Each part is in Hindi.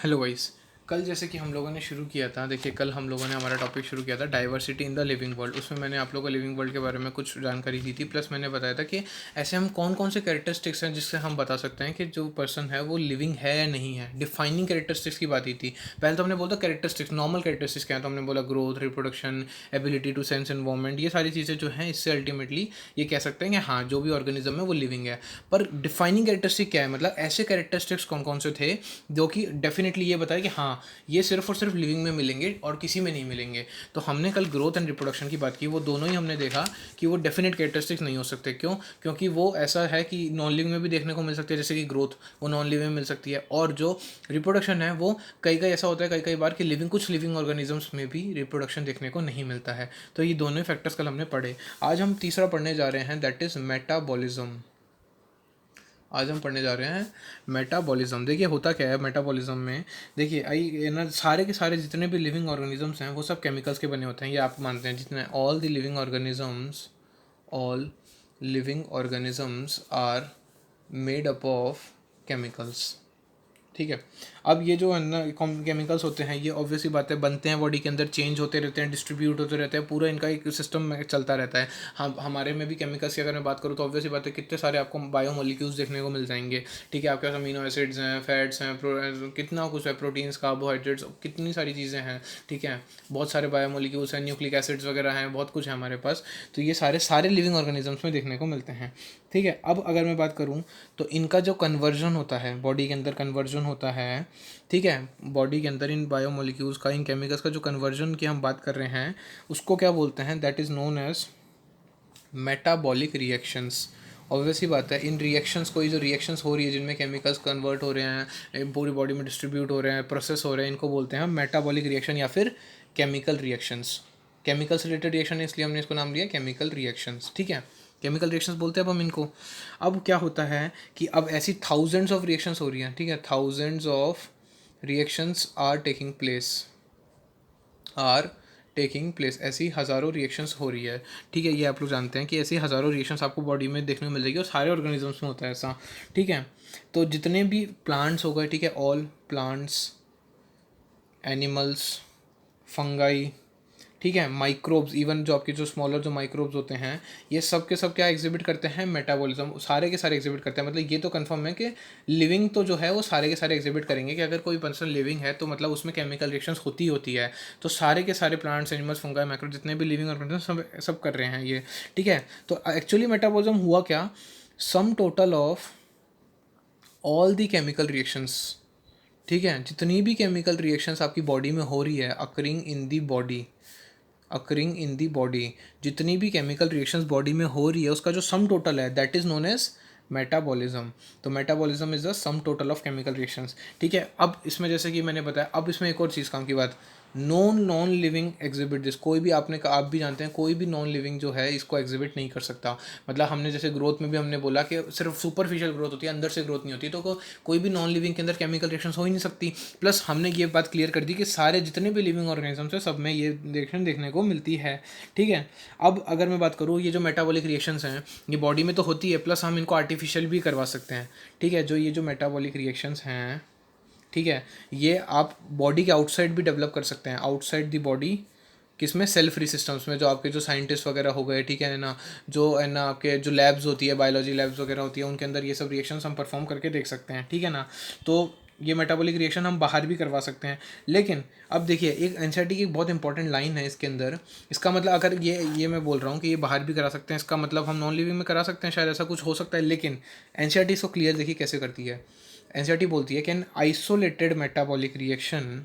Hello guys. कल जैसे कि हम लोगों ने शुरू किया था, देखिए कल हम लोगों ने हमारा टॉपिक शुरू किया था diversity in the living world. उसमें मैंने आप लोगों को लिविंग वर्ल्ड के बारे में कुछ जानकारी दी थी, प्लस मैंने बताया था कि ऐसे हम कौन कौन से कैरेक्टरिस्टिक्स हैं जिससे हम बता सकते हैं कि जो पर्सन है वो लिविंग है या नहीं है। डिफाइनिंग कैरेक्टरिस्टिक्स की बात ही थी। पहले तो हमने बोला कैरेक्टरिस्टिक्स, नॉर्मल कैरेक्टरिस्टिक्स क्या है, तो हमने बोला growth, reproduction, ability to sense environment, ये सारी चीज़ें जो हैं इससे अल्टीमेटली ये कह सकते हैं कि हाँ जो भी ऑर्गेनिज्म है वो लिविंग है। पर डिफाइनिंग कैरेक्टरिस्टिक क्या है, मतलब ऐसे कैरेक्टरिस्टिक्स कौन कौन से थे जो कि डेफिनेटली ये बताए कि हाँ ये सिर्फ और सिर्फ लिविंग में मिलेंगे और किसी में नहीं मिलेंगे। तो हमने कल ग्रोथ एंड रिप्रोडक्शन की बात की, वो दोनों ही हमने देखा कि वो डेफिनेट कैरेक्टरिस्टिक्स नहीं हो सकते। क्यों? क्योंकि वो ऐसा है कि नॉन लिविंग में भी देखने को मिल सकती है, जैसे कि ग्रोथ वो नॉन लिविंग में मिल सकती है, और जो रिप्रोडक्शन है वो कई कई ऐसा होता है कई कई बार कि लिविंग कुछ लिविंग ऑर्गेनिजम्स में भी रिप्रोडक्शन देखने को नहीं मिलता है। तो ये दोनों फैक्टर्स कल हमने पढ़े। आज हम तीसरा पढ़ने जा रहे हैं, दैट इज़ मेटाबॉलिज्म। आज हम पढ़ने जा रहे हैं मेटाबॉलिज्म। देखिए होता क्या है मेटाबॉलिज्म में। देखिए आई ये ना सारे के सारे जितने भी लिविंग ऑर्गेनिजम्स हैं वो सब केमिकल्स के बने होते हैं, ये आप मानते हैं। जितने all living organisms are made up of chemicals. ठीक है। अब ये जो है ना केमिकल्स होते हैं ये ऑब्वियसली बात है बनते हैं बॉडी के अंदर, चेंज होते रहते हैं, डिस्ट्रीब्यूट होते रहते हैं, पूरा इनका एक सिस्टम में चलता रहता है। हम हमारे में भी केमिकल्स की अगर मैं बात करूँ तो ऑब्वियसली बात है कितने सारे आपको बायोमोलिक्यूल्स देखने को मिल जाएंगे। ठीक है, आपके पास अमीनो एसिड्स हैं, फैट्स हैं, कितना कुछ है, प्रोटीन्स, कार्बोहाइड्रेट्स, कितनी सारी चीज़ें हैं। ठीक है, बहुत सारे बायोमोलिक्यूल्स हैं, न्यूक्लिक एसिड्स वगैरह हैं, बहुत कुछ है हमारे पास। तो ये सारे सारे लिविंग ऑर्गेनिजम्स में देखने को मिलते हैं। ठीक है, अब अगर मैं बात करूँ तो इनका जो कन्वर्जन होता है बॉडी के अंदर, कन्वर्जन होता है। ठीक है, बॉडी के अंदर इन बायोमोलिक्यूल्स का, इन केमिकल्स का जो कन्वर्जन की हम बात कर रहे हैं उसको क्या बोलते हैं, that is known as metabolic reactions. Obvious ही बात है इन रिएक्शंस, कोई जो रिएक्शंस हो रही है जिनमें केमिकल्स कन्वर्ट हो रहे हैं, पूरी बॉडी में डिस्ट्रीब्यूट हो रहे हैं, प्रोसेस हो रहे हैं, इनको बोलते हैं मेटाबॉलिक रिएक्शन या फिर केमिकल रिएक्शंस। केमिकल से रिलेटेड रिएक्शन है इसलिए हमने इसको नाम दिया केमिकल रिएक्शंस। ठीक है, केमिकल रिएक्शंस बोलते हैं अब हम इनको। अब क्या होता है कि अब ऐसी थाउजेंड्स ऑफ रिएक्शंस हो रही हैं। ठीक है, thousands of reactions are taking place, ऐसी हज़ारों रिएक्शंस हो रही है। ठीक है, ये आप लोग जानते हैं कि ऐसी हज़ारों रिएक्शंस आपको बॉडी में देखने को मिल जाएगी और सारे ऑर्गेनिजम्स में होता है ऐसा। ठीक है, तो जितने भी प्लांट्स हो गए, ठीक है, ऑल प्लांट्स, एनिमल्स, फंगाई, ठीक है, माइक्रोब्स, इवन जो आपके जो स्मॉलर जो माइक्रोब्स होते हैं ये सब के सब क्या एग्जिबिट करते हैं, मेटाबॉलिज्म। सारे के सारे एग्जिबिट करते हैं, मतलब ये तो कंफर्म है कि लिविंग तो जो है वो सारे के सारे एग्जिबिट करेंगे कि अगर कोई पर्सन लिविंग है तो मतलब उसमें केमिकल रिएक्शंस होती होती है। तो सारे के सारे प्लांट्स, एनिमल्स, फंगाई, माइक्रो, जितने भी लिविंग ऑर्गेनिज्म सब सब कर रहे हैं ये। ठीक है, तो एक्चुअली मेटाबॉलिज्म हुआ क्या, सम total of all the chemical reactions. ठीक है, जितनी भी केमिकल रिएक्शंस आपकी बॉडी में हो रही है, अकरिंग इन दी बॉडी, जितनी भी केमिकल रिएक्शंस बॉडी में हो रही है उसका जो सम टोटल है that is known as metabolism. तो metabolism is the sum total of chemical reactions. ठीक है, अब इसमें जैसे कि मैंने बताया, अब इसमें एक और चीज़ काम की बात, नॉन लिविंग एग्जिबिट दिस। कोई भी आपने आप भी जानते हैं कोई भी नॉन लिविंग जो है इसको एग्जिबिट नहीं कर सकता। मतलब हमने जैसे ग्रोथ में भी हमने बोला कि सिर्फ सुपरफिशियल ग्रोथ होती है, अंदर से ग्रोथ नहीं होती। तो कोई भी नॉन लिविंग के अंदर केमिकल रिएक्शंस हो ही नहीं सकती। प्लस हमने ये बात क्लियर कर दी कि सारे जितने भी लिविंग ऑर्गेनिजम्स हैं सब में ये रिएक्शन देखने को मिलती है। ठीक है, अब अगर मैं बात करूँ ये जो मेटाबॉलिक रिएक्शंस हैं ये बॉडी में तो होती है, प्लस हम इनको आर्टिफिशियल भी करवा सकते हैं। ठीक है, जो ये जो मेटाबॉलिक रिएक्शंस हैं, ठीक है, ये आप बॉडी के आउटसाइड भी डेवलप कर सकते हैं, आउटसाइड दी बॉडी। किसमें? सेल फ्री सिस्टम्स में, जो आपके जो साइंटिस्ट वगैरह हो गए, ठीक है ना, जो है ना आपके जो लैब्स होती है, बायोलॉजी लैब्स वगैरह होती है, उनके अंदर ये सब रिएक्शंस हम परफॉर्म करके देख सकते हैं। ठीक है ना, तो ये मेटाबॉलिक रिएक्शन हम बाहर भी करवा सकते हैं। लेकिन अब देखिए एक एनसीईआरटी की एक बहुत इंपॉर्टेंट लाइन है इसके अंदर। इसका मतलब अगर ये मैं बोल रहा हूँ कि ये बाहर भी करा सकते हैं, इसका मतलब हम नॉन लिविंग में करा सकते हैं, शायद ऐसा कुछ हो सकता है। लेकिन एनसीईआरटी इसको क्लियर देखिए कैसे करती है। एनसीईआरटी बोलती है कि एन आइसोलेटेड मेटाबॉलिक रिएक्शन,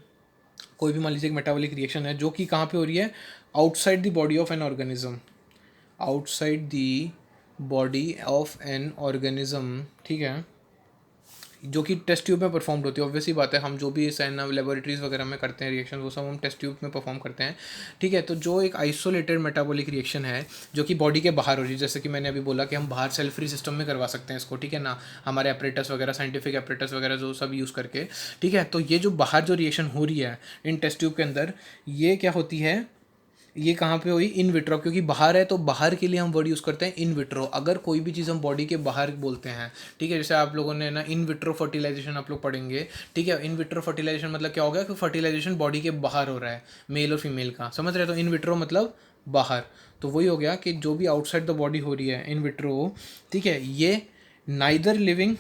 कोई भी मान लीजिए एक मेटाबॉलिक रिएक्शन है जो कि कहाँ पे हो रही है, outside the body of an organism, outside the body of an organism. ठीक है, जो कि टेस्ट ट्यूब में परफॉर्म होती है। ऑब्वियसली बात है हम जो भी साइन लेबोरेटरीज वगैरह में करते हैं रिएक्शन, वो सब हम टेस्ट ट्यूब में परफॉर्म करते हैं। ठीक है, तो जो एक आइसोलेटेड मेटाबॉलिक रिएक्शन है जो कि बॉडी के बाहर हो रही है, जैसे कि मैंने अभी बोला कि हम बाहर सेल फ्री सिस्टम में करवा सकते हैं इसको। ठीक है ना, हमारे एपरेटस वगैरह, साइंटिफिक एपरेटस वगैरह जो सब यूज़ करके। ठीक है, तो ये जो बाहर जो रिएक्शन हो रही है इन टेस्ट ट्यूब के अंदर, ये क्या होती है, ये कहाँ पे हुई, इन विट्रो, क्योंकि बाहर है तो बाहर के लिए हम वर्ड यूज़ करते हैं इन विट्रो। अगर कोई भी चीज़ हम बॉडी के बाहर बोलते हैं, ठीक है, जैसे आप लोगों ने ना इन विट्रो फर्टिलाइजेशन आप लोग पढ़ेंगे, ठीक है। इन विट्रो फर्टिलाइजेशन मतलब क्या हो गया कि फर्टिलाइजेशन बॉडी के बाहर हो रहा है, मेल और फीमेल का, समझ रहे हो। तो इन विट्रो मतलब बाहर, तो वही हो गया कि जो भी आउटसाइड द बॉडी हो रही है इन विट्रो, ठीक है, ये नाइदर लिविंग,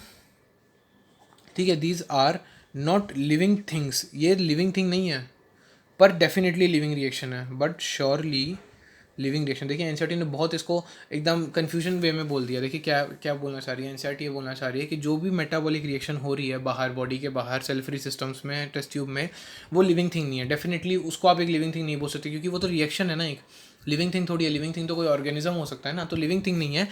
ठीक है, these are not living things, ये लिविंग थिंग नहीं है पर डेफिनेटली लिविंग रिएक्शन है, बट श्योरली लिविंग रिएक्शन। देखिए एनसीईआरटी ने बहुत इसको एकदम कन्फ्यूजन वे में बोल दिया। देखिए क्या क्या बोलना चाह रही है एनसीईआरटी, ये बोलना चाह रही है कि जो भी मेटाबॉलिक रिएक्शन हो रही है बाहर, बॉडी के बाहर, सेल फ्री सिस्टम्स में, टेस्ट ट्यूब में, वो लिविंग थिंग नहीं है। डेफिनेटली उसको आप एक लिविंग थिंग नहीं बोल सकते, क्योंकि वो तो रिएक्शन है ना, एक लिविंग थिंग थोड़ी है। लिविंग थिंग तो कोई ऑर्गेनिज्म हो सकता है ना, तो लिविंग थिंग नहीं है,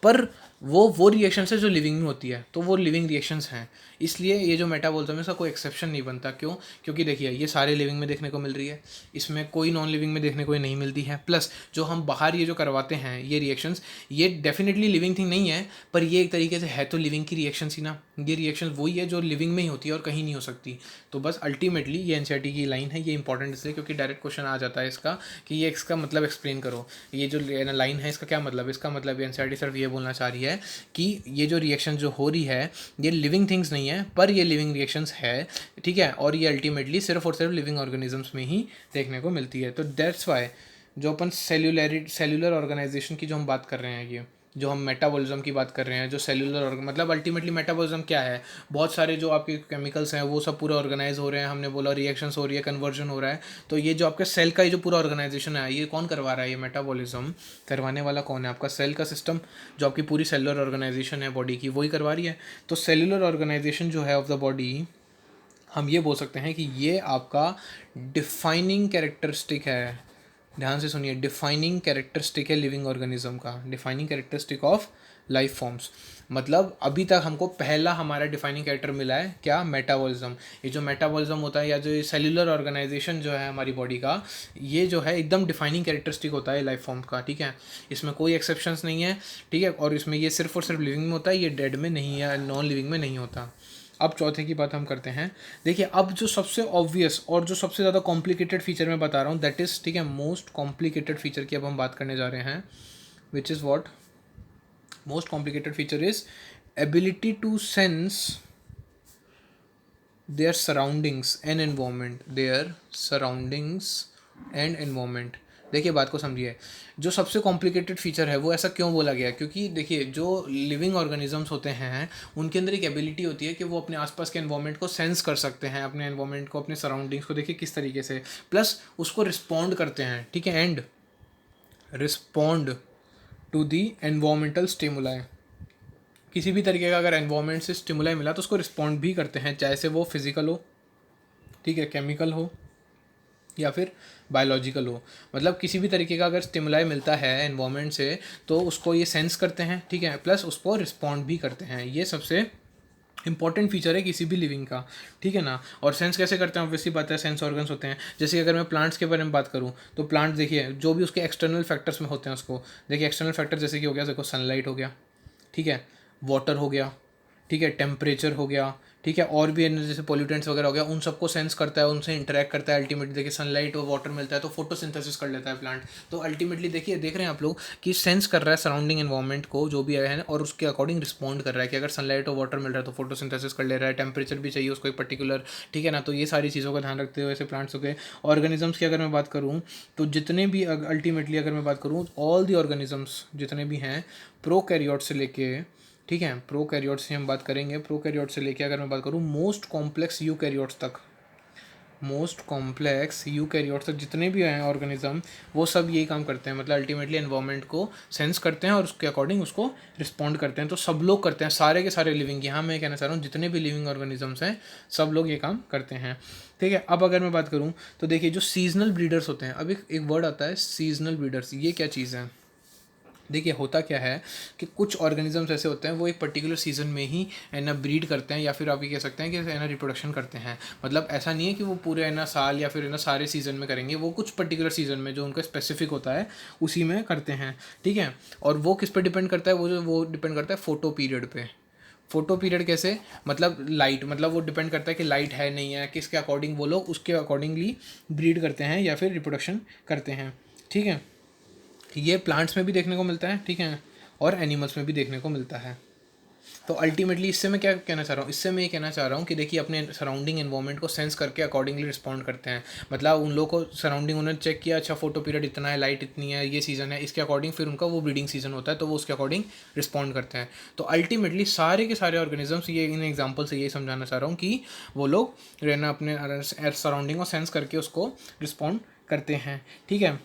पर वो रिएक्शंस है जो लिविंग में होती है, तो वो लिविंग रिएक्शंस हैं। इसलिए ये जो मेटाबॉलिज्म है इसका कोई एक्सेप्शन नहीं बनता। क्यों? क्योंकि देखिए ये सारे लिविंग में देखने को मिल रही है, इसमें कोई नॉन लिविंग में देखने को नहीं मिलती है। प्लस जो हम बाहर ये जो करवाते हैं ये रिएक्शंस, ये डेफिनेटली लिविंग थिंग नहीं है, पर ये एक तरीके से है तो लिविंग की रिएक्शंस ही ना। ये रिएक्शंस वही है जो लिविंग में ही होती है और कहीं नहीं हो सकती। तो बस अल्टीमेटली ये एनसीईआरटी की लाइन है, ये इंपॉर्टेंट इसलिए क्योंकि डायरेक्ट क्वेश्चन आ जाता है इसका कि ये इसका मतलब एक्सप्लेन करो। ये जो लाइन है इसका क्या मतलब है? इसका मतलब एनसीईआरटी सिर्फ ये बोलना चाह रही है कि ये जो रिएक्शन जो हो रही है ये लिविंग थिंग्स नहीं है, पर ये लिविंग रिएक्शंस है, ठीक है। और ये अल्टीमेटली सिर्फ और सिर्फ लिविंग ऑर्गेनिजम्स में ही देखने को मिलती है। तो दैट्स वाई जो अपन सेल्यूलर ऑर्गेनाइजेशन की जो हम बात कर रहे हैं, ये जो हम मेटाबॉलिज्म की बात कर रहे हैं, जो सेल्यूलर मतलब अल्टीमेटली मेटाबॉलिज्म क्या है, बहुत सारे जो आपके केमिकल्स हैं वो सब पूरे ऑर्गेनाइज हो रहे हैं, हमने बोला रिएक्शंस हो रही है, कन्वर्जन हो रहा है। तो ये जो आपके सेल का ये जो पूरा ऑर्गेनाइजेशन है, ये कौन करवा रहा है? ये मेटाबॉलिज्म करवाने वाला कौन है? आपका सेल का सिस्टम, जो आपकी पूरी सेलुलर ऑर्गेनाइजेशन है बॉडी की, वही करवा रही है। तो सेलुलर ऑर्गेनाइजेशन जो है ऑफ द बॉडी, हम ये बोल सकते हैं कि ये आपका डिफाइनिंग कैरेक्टरिस्टिक है। ध्यान से सुनिए, डिफाइनिंग कैरेक्टरिस्टिक है लिविंग ऑर्गेनिज्म का, defining characteristic of life forms. मतलब अभी तक हमको पहला हमारा डिफाइनिंग कैरेक्टर मिला है क्या? मेटाबॉलिज्म। ये जो मेटाबॉलिज्म होता है या जो ये सेल्यूलर ऑर्गेनाइजेशन जो है हमारी बॉडी का, ये जो है एकदम डिफाइनिंग कैरेक्टरिस्टिक होता है लाइफ फॉर्म का, ठीक है। इसमें कोई एक्सेप्शंस नहीं है, ठीक है। और इसमें ये सिर्फ और सिर्फ लिविंग में होता है, ये डेड में नहीं है, नॉन लिविंग में नहीं होता। अब चौथे की बात हम करते हैं। देखिए अब जो सबसे ऑब्वियस और जो सबसे ज़्यादा कॉम्प्लिकेटेड फीचर मैं बता रहा हूँ, दैट इज़, ठीक है, मोस्ट कॉम्प्लिकेटेड फीचर की अब हम बात करने जा रहे हैं, which is what? Most complicated feature is ability to sense their surroundings and environment, their surroundings and environment। देखिए बात को समझिए, जो सबसे कॉम्प्लिकेटेड फीचर है वो ऐसा क्यों बोला गया? क्योंकि देखिए जो लिविंग ऑर्गेनिजम्स होते हैं उनके अंदर एक एबिलिटी होती है कि वो अपने आसपास के एनवायरनमेंट को सेंस कर सकते हैं, अपने एनवायरनमेंट को, अपने सराउंडिंग्स को, देखिए किस तरीके से, प्लस उसको रिस्पॉन्ड करते हैं, ठीक है, and respond to the environmental stimuli. किसी भी तरीके का अगर एनवायरनमेंट से स्टिमुलाई मिला तो उसको रिस्पॉन्ड भी करते हैं, चाहे से वो फिजिकल हो, ठीक है, केमिकल हो या फिर बायोलॉजिकल हो। मतलब किसी भी तरीके का अगर स्टिमुलाई मिलता है एनवायरनमेंट से तो उसको ये सेंस करते हैं, ठीक है, प्लस उसको रिस्पॉन्ड भी करते हैं। ये सबसे इंपॉर्टेंट फीचर है किसी भी लिविंग का, ठीक है ना। और सेंस कैसे करते हैं? ऑब्वियसली बात है, सेंस ऑर्गन्स होते हैं। जैसे कि अगर मैं प्लांट्स के बारे में बात करूँ तो प्लांट देखिए जो भी उसके एक्सटर्नल फैक्टर्स में होते हैं उसको देखिए, एक्सटर्नल फैक्टर जैसे कि हो गया, देखो सनलाइट हो गया, ठीक है, वाटर हो गया, ठीक है, टेम्परेचर हो गया, ठीक है, और भी जैसे पोल्यूटेंट्स वगैरह हो गया, उन सबको सेंस करता है, उनसे इंटरेक्ट करता है। अल्टीमेटली देखिए सनलाइट और वाटर मिलता है तो फोटोसिंथेसिस कर लेता है प्लांट। तो अल्टीमेटली देखिए देख रहे हैं आप लोग कि सेंस कर रहा है सराउंडिंग एनवायरनमेंट को जो भी है और उसके अकॉर्डिंग रिस्पॉन्ड कर रहा है कि अगर सनलाइट और वाटर मिल रहा है तो फोटोसिंथेसिस कर ले रहा है, टेम्परेचर भी चाहिए उसको एक पर्टिकुलर, ठीक है ना। तो ये सारी चीज़ों का ध्यान रखते हुए ऐसे प्लांट्स हो गए। ऑर्गेनिजम्स की अगर मैं बात करूँ तो जितने भी अल्टीमेटली अगर मैं बात करूँ ऑल दी ऑर्गेनिजम्स जितने भी हैं, प्रोकैरियोट से लेके, ठीक है, प्रोकैरियोट्स से हम बात करेंगे, प्रोकैरियोट से लेके अगर मैं बात करूँ मोस्ट कॉम्प्लेक्स यूकैरियोट्स तक, मोस्ट कॉम्प्लेक्स यूकैरियोट्स तक जितने भी हैं ऑर्गेनिज्म, वो सब यही काम करते हैं। मतलब अल्टीमेटली एनवायरनमेंट को सेंस करते हैं और उसके अकॉर्डिंग उसको रिस्पॉन्ड करते हैं। तो सब लोग करते हैं, सारे के सारे लिविंग, यहाँ मैं कहना चाह रहा हूँ जितने भी लिविंग ऑर्गेनिजम्स हैं सब लोग ये काम करते हैं, ठीक है। अब अगर मैं बात करूँ तो देखिए जो सीजनल ब्रीडर्स होते हैं, अब एक वर्ड आता है सीजनल ब्रीडर्स, ये क्या चीज़ है? देखिए होता क्या है कि कुछ ऑर्गेनिजम्स ऐसे होते हैं वो एक पर्टिकुलर सीज़न में ही है ना ब्रीड करते हैं, या फिर आप ये कह सकते हैं कि है ना रिप्रोडक्शन करते हैं। मतलब ऐसा नहीं है कि वो पूरे है ना साल या फिर है ना सारे सीज़न में करेंगे, वो कुछ पर्टिकुलर सीज़न में जो उनका स्पेसिफिक होता है उसी में करते हैं, ठीक है। और वो किस पे डिपेंड करता है? वो डिपेंड करता है फोटो पीरियड पे। फोटो पीरियड कैसे? मतलब लाइट, मतलब वो डिपेंड करता है कि लाइट है नहीं है, किसके अकॉर्डिंग वो लोग उसके अकॉर्डिंगली ब्रीड करते हैं या फिर रिप्रोडक्शन करते हैं, ठीक है, ये प्लांट्स में भी देखने को मिलता है, ठीक है, और एनिमल्स में भी देखने को मिलता है। तो अल्टीमेटली इससे मैं क्या कहना चाह रहा हूँ, इससे मैं ये कहना चाह रहा हूँ कि देखिए अपने सराउंडिंग एनवायरनमेंट को सेंस करके अकॉर्डिंगली रिस्पॉन्ड करते हैं। मतलब उन लोगों को सराउंडिंग उन्होंने चेक किया, अच्छा फोटो पीरियड इतना है, लाइट इतनी है, ये सीज़न है, इसके अकॉर्डिंग फिर उनका वो ब्रीडिंग सीजन होता है, तो वो उसके अकॉर्डिंग रिस्पॉन्ड करते हैं। तो अल्टीमेटली सारे के सारे ऑर्गेनिजम्स, ये इन एग्जाम्पल से यही समझाना चाह रहा हूँ कि वो लोग रहना अपने सराउंडिंग को सेंस करके उसको रिस्पॉन्ड करते हैं। ठीक है,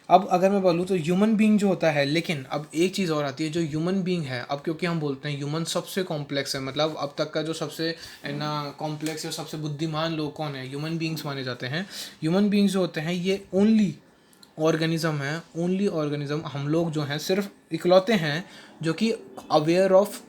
अब अगर मैं बोलूँ तो ह्यूमन बीइंग जो होता है, लेकिन अब एक चीज़ और आती है, जो ह्यूमन बीइंग है, अब क्योंकि हम बोलते हैं ह्यूमन सबसे कॉम्प्लेक्स है, मतलब अब तक का जो सबसे है ना कॉम्प्लेक्स या सबसे बुद्धिमान लोग कौन है, ह्यूमन बीइंग्स माने जाते हैं। ह्यूमन बीइंग्स जो होते हैं ये ओनली ऑर्गेनिज्म है, ओनली ऑर्गेनिज्म, हम लोग जो हैं सिर्फ इकलौते हैं जो कि अवेयर ऑफ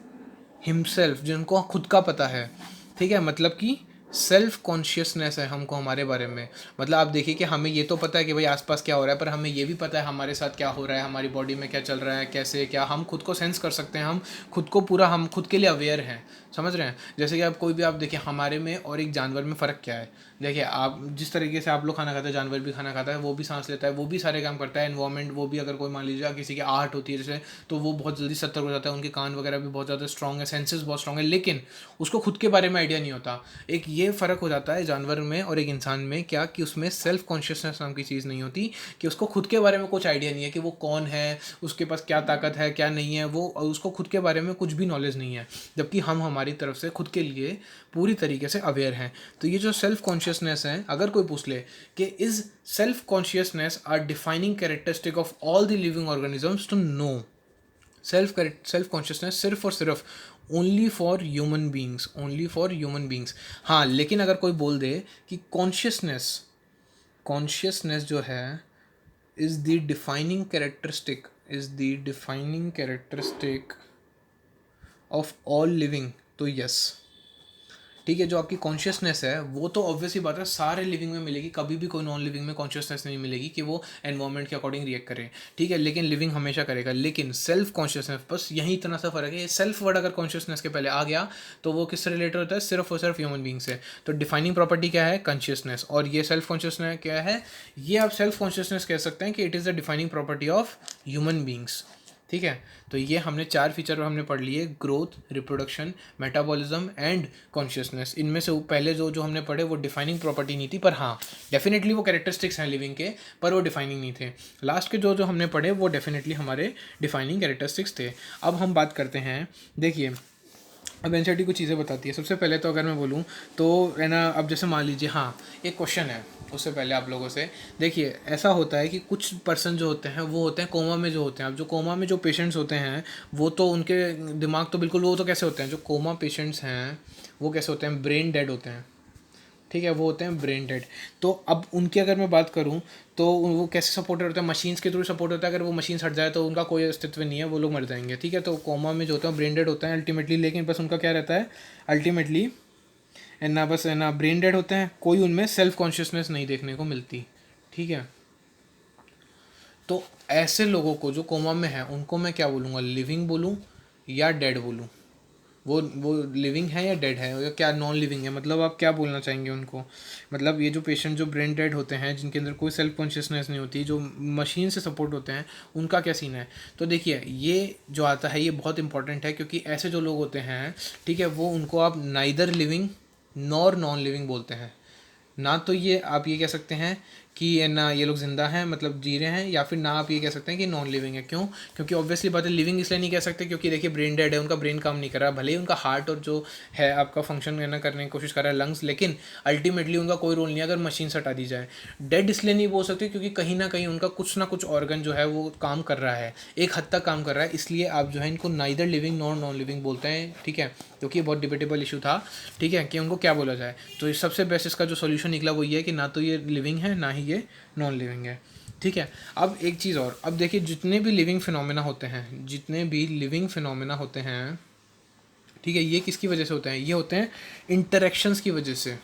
हिमसेल्फ, जिनको खुद का पता है। ठीक है, मतलब कि सेल्फ कॉन्शियसनेस है हमको हमारे बारे में। मतलब आप देखिए कि हमें ये तो पता है कि भाई आसपास क्या हो रहा है, पर हमें ये भी पता है हमारे साथ क्या हो रहा है, हमारी बॉडी में क्या चल रहा है, कैसे क्या, हम खुद को सेंस कर सकते हैं, हम खुद को पूरा, हम खुद के लिए अवेयर हैं। समझ रहे हैं? जैसे कि आप कोई भी, आप देखिए हमारे में और एक जानवर में फ़र्क क्या है। देखिए आप जिस तरीके से आप लोग खाना खाते हैं, जानवर भी खाना खाता है, वो भी सांस लेता है, वो भी सारे काम करता है, एनवायरमेंट, वो भी अगर कोई मान लीजिए किसी की आहट होती है जैसे, तो वो बहुत जल्दी सतर्क हो जाता है, उनके कान वगैरह भी बहुत ज़्यादा स्ट्रॉन्ग है, सेंसेस बहुत स्ट्रॉन्ग है, लेकिन उसको खुद के बारे में आइडिया नहीं होता। एक ये फ़र्क हो जाता है जानवर में और एक इंसान में, क्या कि उसमें सेल्फ कॉन्शियसनेस नाम की चीज़ नहीं होती, कि उसको खुद के बारे में कुछ आइडिया नहीं है कि वो कौन है, उसके पास क्या ताकत है क्या नहीं है, वो उसको खुद के बारे में कुछ भी नॉलेज नहीं है, जबकि हम हमारी तरफ से खुद के लिए पूरी तरीके से अवेयर हैं। तो ये जो सेल्फ कॉन्शियसनेस है, अगर कोई पूछ ले कि is self consciousness are defining characteristic of all the living organisms, to no self consciousness सिर्फ और सिर्फ only for human beings, only for human beings. हाँ, लेकिन अगर कोई बोल दे कि कॉन्शियसनेस, कॉन्शियसनेस जो है is the defining characteristic, is the defining characteristic of all living, तो यस, ठीक है, जो आपकी कॉन्शियसनेस है वो तो ऑब्वियस ही बात है सारे लिविंग में मिलेगी, कभी भी कोई नॉन लिविंग में कॉन्शियसनेस नहीं मिलेगी कि वो एनवायरनमेंट के अकॉर्डिंग रिएक्ट करे। ठीक है, लेकिन लिविंग हमेशा करेगा। लेकिन सेल्फ कॉन्शियसनेस, बस यही इतना सा फर्क है, सेल्फ वर्ड अगर कॉन्शियसनेस के पहले आ गया तो वो किससे रिलेटेड होता है, सिर्फ और सिर्फ ह्यूमन बींग से। तो डिफाइनिंग प्रॉपर्टी क्या है, कॉन्शियसनेस, और ये सेल्फ कॉन्शियसनेस क्या है, ये आप सेल्फ कॉन्शियसनेस कह सकते हैं कि it is the defining property of human beings. ठीक है, तो ये हमने 4 फीचर हमने पढ़ लिए, growth, reproduction, metabolism and consciousness. इनमें से पहले जो जो हमने पढ़े वो डिफाइनिंग प्रॉपर्टी नहीं थी, पर हाँ डेफिनेटली वो कैरेक्टरिस्टिक्स हैं लिविंग के, पर वो डिफाइनिंग नहीं थे। लास्ट के जो जो हमने पढ़े वो डेफिनेटली हमारे डिफाइनिंग कैरेक्टरिस्टिक्स थे। अब हम बात करते हैं, देखिए अब एनसीईआरटी कुछ चीज़ें बताती है। सबसे पहले तो अगर मैं बोलूँ तो है ना, अब जैसे मान लीजिए, हाँ एक क्वेश्चन है उससे पहले आप लोगों से, देखिए ऐसा होता है कि कुछ पर्सन जो होते हैं वो होते हैं कोमा में, जो होते हैं, अब जो कोमा में जो पेशेंट्स होते हैं वो तो उनके दिमाग तो बिल्कुल, वो तो कैसे होते हैं, जो कोमा पेशेंट्स हैं वो कैसे होते हैं, ब्रेन डेड होते हैं। ठीक है, वो होते हैं ब्रेन डेड। तो अब उनकी अगर मैं बात करूं तो वो कैसे सपोर्टेड होता है, मशीन्स के थ्रू सपोर्ट होता है। अगर वो मशीन हट जाए तो उनका कोई अस्तित्व नहीं है, वो लोग मर जाएंगे। ठीक है, तो कोमा में जो होते हैं ब्रेन डेड होते हैं अल्टीमेटली, लेकिन बस उनका क्या रहता है अल्टीमेटली, है ना, बस है ना ब्रेन डेड होते हैं, कोई उनमें सेल्फ कॉन्शियसनेस नहीं देखने को मिलती। ठीक है, तो ऐसे लोगों को जो कोमा में है उनको मैं क्या बोलूँगा, लिविंग बोलूँ या डेड बोलूँ, वो लिविंग है या डेड है या क्या नॉन लिविंग है, मतलब आप क्या बोलना चाहेंगे उनको। मतलब ये जो पेशेंट जो ब्रेन डेड होते हैं, जिनके अंदर कोई सेल्फ कॉन्शियसनेस नहीं होती, जो मशीन से सपोर्ट होते हैं, उनका क्या सीन है। तो देखिए ये जो आता है ये बहुत इंपॉर्टेंट है, क्योंकि ऐसे जो लोग होते हैं, ठीक है, वो उनको आप neither living nor non living बोलते हैं। ना तो ये आप ये कह सकते हैं कि ना ये लोग ज़िंदा हैं, मतलब जी रहे हैं, या फिर ना आप ये कह सकते हैं कि नॉन लिविंग है। क्यों? क्योंकि ऑब्वियसली बात है, लिविंग इसलिए नहीं कह सकते क्योंकि देखिए ब्रेन डेड है, उनका ब्रेन काम नहीं कर रहा, भले ही उनका हार्ट और जो है आपका फंक्शन ना करने की कोशिश कर रहा है, लंग्स, लेकिन अल्टीमेटली उनका कोई रोल नहीं है अगर मशीन से हटा दी जाए। डेड इसलिए नहीं बोल सकते क्योंकि कहीं ना कहीं उनका कुछ ना कुछ ऑर्गन जो है वो काम कर रहा है, एक हद तक काम कर रहा है, इसलिए आप जो है इनको neither living nor non living बोलते हैं। ठीक है, क्योंकि बहुत डिबेटेबल इशू था। ठीक है, कि उनको क्या बोला जाए, तो सबसे बेस्ट इसका जो सोल्यूशन निकला वो ये है कि ना तो ये लिविंग है ना ही ये नॉन लिविंग है। ठीक है, अब एक चीज़ और, अब देखिए जितने भी लिविंग फिनोमेना होते हैं, जितने भी लिविंग फिनोमेना होते हैं, ठीक है, ये किसकी वजह से होते हैं, ये होते हैं इंटरेक्शंस की वजह से।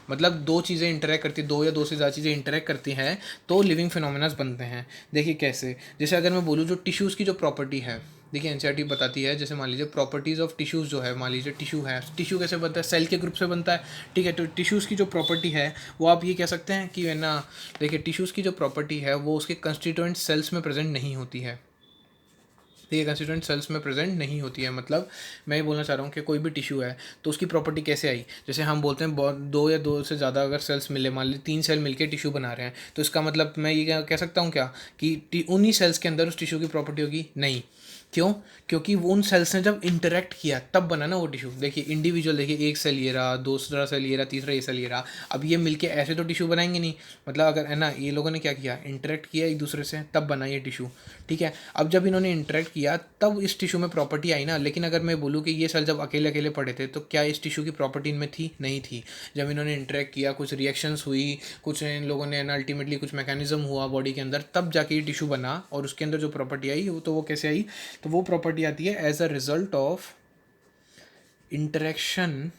मतलब दो चीज़ें इंटरेक्ट करती, दो या दो से ज़्यादा चीज़ें इंटरेक्ट करती हैं तो लिविंग फिनोमेनास बनते हैं। देखिए कैसे, जैसे अगर मैं बोलूँ जो टिश्यूज़ की जो प्रॉपर्टी है, देखिए एनसीईआरटी बताती है, जैसे मान लीजिए प्रॉपर्टीज़ ऑफ टिश्यूज़ जो है, मान लीजिए टिश्यू है, टिश्यू कैसे बनता है, सेल के ग्रुप से बनता है, ठीक है। तो टिश्यूज़ की जो प्रॉपर्टी है वो आप ये कह सकते हैं कि है ना, देखिए टिश्यूज़ की जो प्रॉपर्टी है वो उसके कंस्टिट्यूएंट सेल्स में प्रेजेंट नहीं होती है, ठीक है, कंस्टिट्यूएंट सेल्स में प्रेजेंट नहीं होती है। मतलब मैं ये बोलना चाह रहा हूँ कि कोई भी टिश्यू है तो उसकी प्रॉपर्टी कैसे आई, जैसे हम बोलते हैं बहुत दो या दो से ज़्यादा अगर सेल्स मिले, मान लीजिए 3 सेल मिलके टिश्यू बना रहे हैं, तो इसका मतलब मैं ये कह सकता हूँ क्या कि उन्हीं सेल्स के अंदर उस टिश्यू की प्रॉपर्टी होगी, नहीं। क्यों? क्योंकि वो उन सेल्स ने जब इंटरेक्ट किया तब बना ना वो टिश्यू। देखिए इंडिविजुअल, देखिए एक सेल ये रहा, दूसरा सेल ये रहा, तीसरा ये सेल ये रहा, अब ये मिलके ऐसे तो टिश्यू बनाएंगे नहीं। मतलब अगर है ना, ये लोगों ने क्या किया, इंटरेक्ट किया एक दूसरे से, तब बना ये टिश्यू, ठीक है। अब जब इन्होंने इंटरेक्ट किया तब इस टिश्यू में प्रॉपर्टी आई ना। लेकिन अगर मैं बोलूँ कि ये सेल जब अकेले अकेले पड़े थे तो क्या इस टिश्यू की प्रॉपर्टी इनमें थी? नहीं थी। जब इन्होंने इंटरेक्ट किया, कुछ रिएक्शंस हुई, कुछ इन लोगों ने ना अल्टीमेटली कुछ मैकेनिज्म हुआ बॉडी के अंदर, तब जाके ये टिश्यू बना, और उसके अंदर जो प्रॉपर्टी आई वो, तो वो कैसे आई, तो वो प्रॉपर्टी आती है as a result of interaction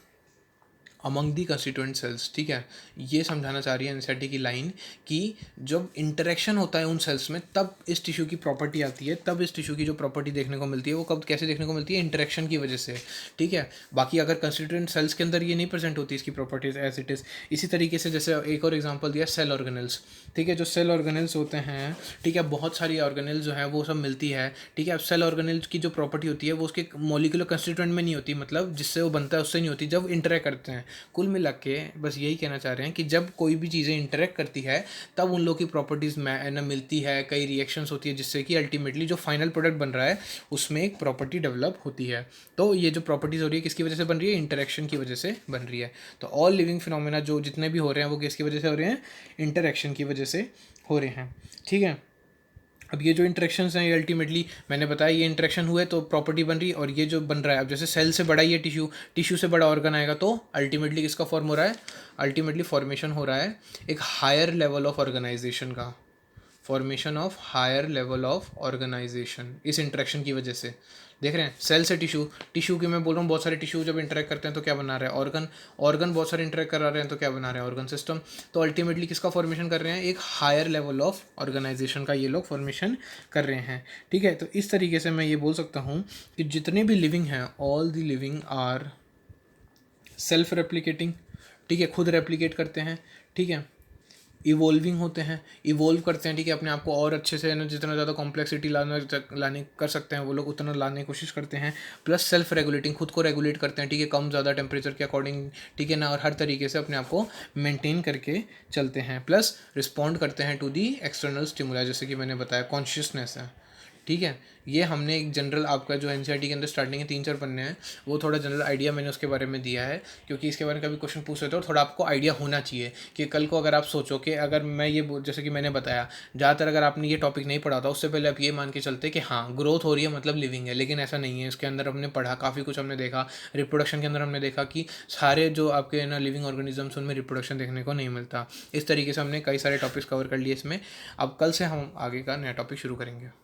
among the constituent cells, ठीक है। ये समझाना चाह रही है एनसीईआरटी की लाइन कि जब इंटरेक्शन होता है उन सेल्स में तब इस टिश्यू की प्रॉपर्टी आती है, तब इस टिश्यू की जो प्रॉपर्टी देखने को मिलती है वो कब कैसे देखने को मिलती है, इंटरेक्शन की वजह से, ठीक है। बाकी अगर कंस्टिट्यूएंट सेल्स के अंदर ये नहीं प्रेजेंट होती इसकी प्रॉपर्टीज एज इट इज़। इसी तरीके से जैसे एक और एग्जाम्पल दिया, सेल ऑर्गेनल्स, ठीक है। जो सेल ऑर्गेनल्स होते हैं, ठीक है, बहुत सारी ऑर्गेनल्स जो है वो सब मिलती है, ठीक है। अब सेल ऑर्गेनल्स की जो प्रॉपर्टी होती है वो उसके मॉलिक्यूलर कंस्टिट्यूएंट में नहीं होती, मतलब जिससे वो बनता है उससे नहीं होती, जब इंटरेक्ट करते हैं। कुल मिला के बस यही कहना चाह रहे हैं कि जब कोई भी चीज़ें इंटरेक्ट करती है तब उन लोग की प्रॉपर्टीज़ में मिलती है, कई रिएक्शंस होती है जिससे कि अल्टीमेटली जो फाइनल प्रोडक्ट बन रहा है उसमें एक प्रॉपर्टी डेवलप होती है। तो ये जो प्रॉपर्टीज़ हो रही है किसकी वजह से बन रही है, इंटरेक्शन की वजह से बन रही है। तो ऑल लिविंग फिनोमेना जो जितने भी हो रहे हैं वो किसकी वजह से हो रहे हैं, इंटरेक्शन की वजह से हो रहे हैं, ठीक है। अब ये जो इंटरेक्शंस हैं ये अल्टीमेटली मैंने बताया, ये इंटरेक्शन हुए तो प्रॉपर्टी बन रही, और ये जो बन रहा है, अब जैसे सेल से बड़ा ही है टिश्यू, टिश्यू से बड़ा ऑर्गन आएगा तो अल्टीमेटली किसका फॉर्म हो रहा है, अल्टीमेटली फॉर्मेशन हो रहा है एक हायर लेवल ऑफ ऑर्गेनाइजेशन का, formation of higher level of organization इस इंटरेक्शन की वजह से। देख रहे हैं, सेल से टिश्यू, टिश्यू की मैं बोल रहा हूँ बहुत सारे टिश्यू जब इंटरेक्ट करते हैं तो क्या बना रहे हैं, ऑर्गन, ऑर्गन बहुत सारे इंटरेक्ट करा रहे हैं तो क्या बना रहे हैं, ऑर्गन सिस्टम। तो अल्टीमेटली किसका फॉर्मेशन कर रहे हैं, एक हायर लेवल ऑफ ऑर्गेनाइजेशन का ये लोग फॉर्मेशन कर रहे हैं, ठीक है। तो इस तरीके से मैं ये बोल सकता हूँ कि जितने भी लिविंग हैं, all the living are self replicating, ठीक है, खुद रेप्लिकेट करते हैं, ठीक है, इवोल्विंग होते हैं, इवोल्व करते हैं, ठीक है, अपने आप को और अच्छे से ना, जितना ज़्यादा कॉम्प्लेक्सिटी लाने कर सकते हैं वो लोग उतना लाने की कोशिश करते हैं। प्लस सेल्फ रेगुलेटिंग, खुद को रेगुलेट करते हैं, ठीक है, कम ज़्यादा टेम्परेचर के अकॉर्डिंग, ठीक है ना, और हर तरीके से अपने आप को मेंटेन करके चलते हैं। प्लस रिस्पॉन्ड करते हैं टू दी एक्सटर्नल स्टिमुला, जैसे कि मैंने बताया कॉन्शियसनेस है, ठीक है। ये हमने एक जनरल, आपका जो एनसीईआरटी के अंदर स्टार्टिंग के 3-4 पन्ने हैं वो थोड़ा जनरल आइडिया मैंने उसके बारे में दिया है, क्योंकि इसके बारे में कभी क्वेश्चन पूछ रहे थे और थोड़ा आपको आइडिया होना चाहिए कि कल को अगर आप सोचो कि अगर मैं ये जैसे कि मैंने बताया, ज़्यादातर अगर आपने ये टॉपिक नहीं पढ़ा था उससे पहले आप ये मान के चलते कि हाँ ग्रोथ हो रही है मतलब लिविंग है, लेकिन ऐसा नहीं है। इसके अंदर हमने पढ़ा काफ़ी कुछ, हमने देखा रिप्रोडक्शन के अंदर, हमने देखा कि सारे जो आपके ना लिविंग ऑर्गेनिजम्स उनमें रिप्रोडक्शन देखने को नहीं मिलता। इस तरीके से हमने कई सारे टॉपिक्स कवर कर लिए इसमें। अब कल से हम आगे का नया टॉपिक शुरू करेंगे।